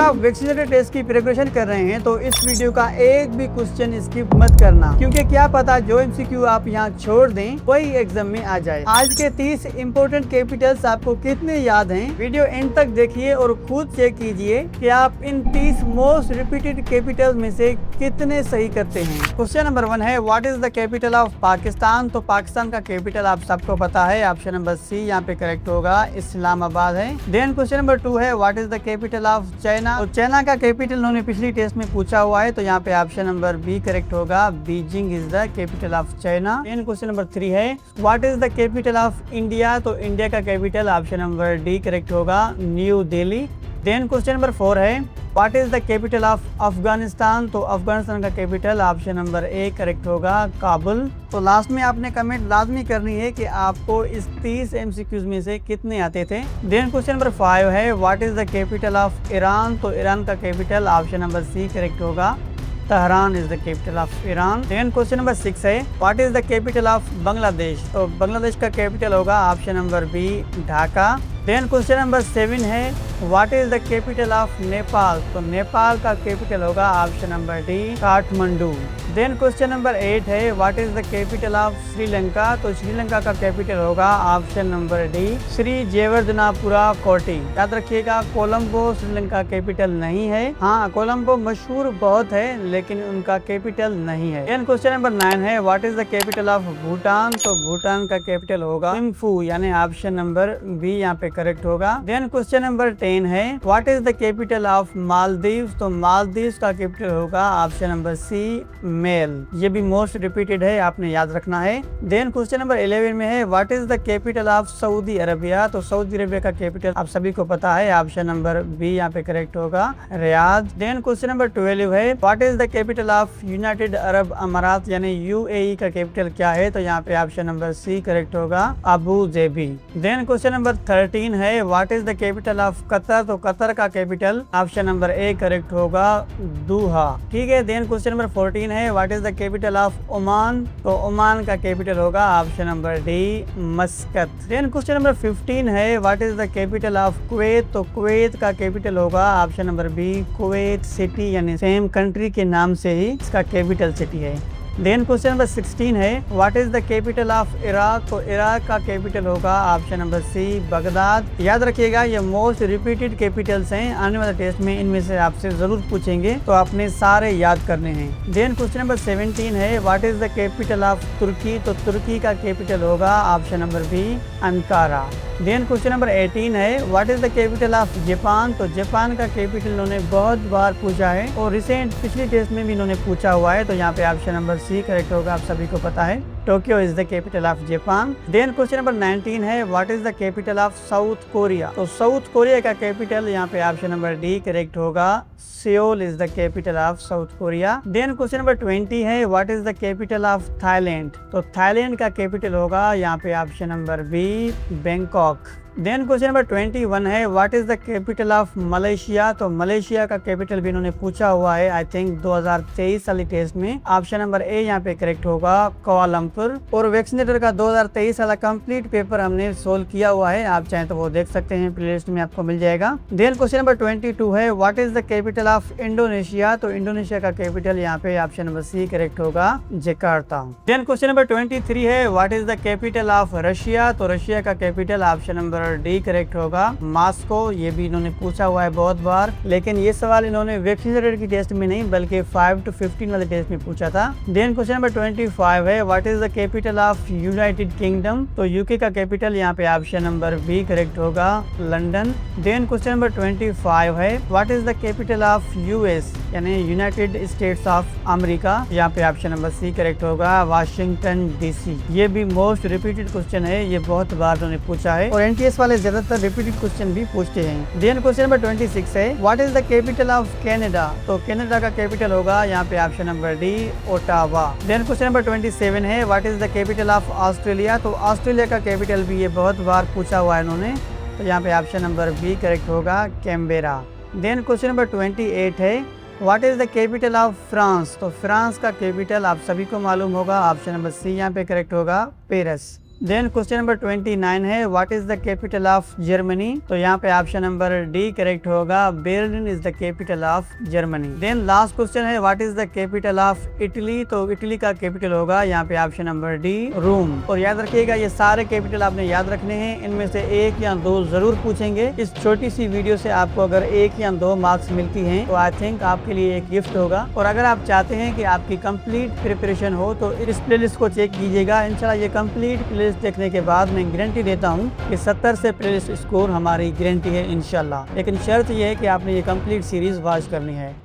आप vaccinated test की preparation कर रहे हैं तो इस वीडियो का एक भी क्वेश्चन स्किप मत करना, क्योंकि क्या पता जो एमसीक्यू आप यहाँ छोड़ दें वही एग्जाम में आ जाए। आज के 30 इम्पोर्टेंट कैपिटल्स आपको कितने याद हैं? वीडियो एंड तक देखिए और खुद चेक कीजिए कि आप इन 30 मोस्ट रिपीटेड कैपिटल में से कितने सही करते हैं। क्वेश्चन नंबर 1 है what is the capital of Pakistan. तो पाकिस्तान का कैपिटल आप सबको पता है, ऑप्शन नंबर सी यहाँ पे करेक्ट होगा, इस्लामाबाद है। देन क्वेश्चन नंबर 2 है what is the capital of China. तो चाइना का कैपिटल उन्होंने पिछली टेस्ट में पूछा हुआ है, तो यहाँ पे ऑप्शन नंबर बी करेक्ट होगा, Beijing is the capital of China. Then question number 3 है what is the capital of India. तो इंडिया का capital option number D correct होगा, new Delhi. Then question number 4 है what is the capital of Afghanistan. तो अफगानिस्तान का capital option number A correct होगा, काबुल। तो last में आपने कमेंट लाजमी करनी है कि आपको इस 30 एमसीक्यूज में से कितने आते थे। देन क्वेश्चन नंबर 5 है what is the capital of Iran. तो ईरान का capital option number C correct होगा, Tehran is the capital of Iran. Then question number 6 है what is the capital of Bangladesh. तो बांग्लादेश का कैपिटल होगा option number B, Dhaka. Then question number 7 है what is the capital of Nepal. तो नेपाल का capital होगा option number D, Kathmandu. Then question number 8 है what is the capital of Sri Lanka. तो श्रीलंका का कैपिटल होगा ऑप्शन नंबर डी, श्री जयवर्धनापुरा कोटी। याद रखिएगा कोलंबो श्रीलंका कैपिटल नहीं है। हाँ, कोलंबो मशहूर बहुत है लेकिन उनका कैपिटल नहीं है। देन क्वेश्चन नंबर 9 है what is the capital of Bhutan. तो भूटान का कैपिटल होगा थिम्फू, यानी ऑप्शन नंबर बी यहाँ पे करेक्ट होगा। देन क्वेश्चन नंबर 10 है what is the capital of Maldives. तो मालदीव्स का कैपिटल होगा ऑप्शन नंबर सी, मेल। ये भी मोस्ट रिपीटेड है, आपने याद रखना है। देन क्वेश्चन नंबर 11 में है what is the capital of Saudi Arabia. तो सऊदी अरबिया का कैपिटल आप सभी को पता है, ऑप्शन नंबर बी यहाँ पे करेक्ट होगा, रियाद। देन क्वेश्चन नंबर 12 है what is the capital of United Arab अमारात, यानी यूएई का कैपिटल क्या है। तो यहाँ पे ऑप्शन नंबर सी करेक्ट होगा, Abu Dhabi. Then question number 13 है what is the capital of Qatar. तो कतर का capital option number A correct होगा, दोहा। ठीक है। देन क्वेश्चन नंबर 14 है what is the capital of Oman. तो Oman का कैपिटल होगा option number D, Muscat. Then question number 15 है what is the capital of Kuwait. तो कुवैत का कैपिटल होगा option number B, Kuwait city, यानी same country के नाम से ही इसका कैपिटल सिटी है। देन क्वेश्चन नंबर 16 है what is the capital of Iraq. तो इराक का कैपिटल होगा ऑप्शन नंबर सी, बगदाद। याद रखिएगा ये मोस्ट रिपीटेड कैपिटल्स हैं, आने वाले टेस्ट में इनमें से आपसे जरूर पूछेंगे, तो आपने सारे याद करने हैं। देन क्वेश्चन नंबर 17 है what is the capital of Turkey. तो तुर्की का कैपिटल होगा option number B, Ankara. Then question number 18 है what is the capital of Japan. तो जापान का कैपिटल इन्होंने बहुत बार पूछा है और रिसेंट पिछली टेस्ट में भी इन्होंने पूछा हुआ है, तो यहाँ पे ऑप्शन नंबर सी करेक्ट होगा, आप सभी को पता है, Tokyo is the capital of Japan. Then question number 19 है what is the capital of South Korea. तो साउथ कोरिया का कैपिटल यहाँ पे ऑप्शन नंबर डी करेक्ट होगा, Seoul is the capital of South Korea. Then question number 20 है what is the capital of Thailand. तो Thailand का capital होगा यहाँ पे option number B, Bangkok. Then question number 21 है what is the capital of Malaysia. तो Malaysia का capital भी इन्होंने पूछा हुआ है, आई थिंक 2023 वाली टेस्ट में, ऑप्शन नंबर ए यहाँ पे करेक्ट होगा, कुआलालंपुर। और वैक्सीनेटर का 2023 वाला कंप्लीट पेपर हमने सोल्व किया हुआ है, आप चाहें तो वो देख सकते हैं, प्लेलिस्ट में आपको मिल जाएगा। देन क्वेश्चन नंबर 22 है what is the capital of Indonesia. तो इंडोनेशिया का कैपिटल यहाँ पे ऑप्शन नंबर सी करेक्ट होगा, जकार्ता। देन क्वेश्चन नंबर 23 है what is the capital of Russia. तो रशिया का capital option number D correct होगा, मॉस्को। ये भी इन्होंने पूछा हुआ है बहुत बार, लेकिन ये सवाल इन्होंने वैक्सीनेटेड की टेस्ट में नहीं बल्कि 5 to 15 वाले टेस्ट में पूछा था। देन क्वेश्चन नंबर 25 है what is the capital of United kingdom. तो यूके का कैपिटल यहाँ पे ऑप्शन नंबर बी करेक्ट होगा, लंदन। देन क्वेश्चन नंबर 25 है what is the capital of US, यानी यूनाइटेड स्टेट्स ऑफ अमेरिका। यहाँ पे ऑप्शन नंबर सी करेक्ट होगा, वाशिंगटन डीसी। ये भी मोस्ट रिपीटेड क्वेश्चन है, ये बहुत बार उन्होंने पूछा है और एनटीएस वाले ज्यादातर रिपीटेड क्वेश्चन भी पूछते हैं। देन क्वेश्चन नंबर 26 है what is the capital of Canada. तो कनाडा का कैपिटल होगा यहाँ पे option number D, Ottawa. Then question number 27 है what is the capital of Australia. तो ऑस्ट्रेलिया का कैपिटल भी ये बहुत बार पूछा हुआ है इन्होंने, तो यहाँ पे ऑप्शन नंबर बी करेक्ट होगा, कैनबेरा। देन क्वेश्चन नंबर 28 है what is the capital of France. तो फ्रांस का कैपिटल आप सभी को मालूम होगा, ऑप्शन नंबर सी यहाँ पे करेक्ट होगा, पेरिस। देन क्वेश्चन नंबर 29 है what is the capital of Germany. तो यहाँ पे ऑप्शन नंबर डी करेक्ट होगा, Berlin is the capital of Germany. Then last question है what is the capital of Italy. तो इटली का capital होगा यहाँ पे ऑप्शन नंबर डी रोम। और याद रखिएगा ये सारे कैपिटल आपने याद रखने हैं, इनमें से एक या दो जरूर पूछेंगे। इस छोटी सी वीडियो से आपको अगर एक या दो मार्क्स मिलती हैं तो आई थिंक आपके लिए एक गिफ्ट होगा। और अगर आप चाहते हैं कि आपकी कंप्लीट प्रिपरेशन हो तो इस प्लेलिस्ट को चेक कीजिएगा। इंशाल्लाह ये कंप्लीट प्लेलिस्ट देखने के बाद मैं गारंटी देता हूँ कि 70 से प्लेलिस्ट स्कोर हमारी गारंटी है इंशाल्लाह। लेकिन शर्त यह है कि आपने ये कंप्लीट सीरीज वॉच करनी है।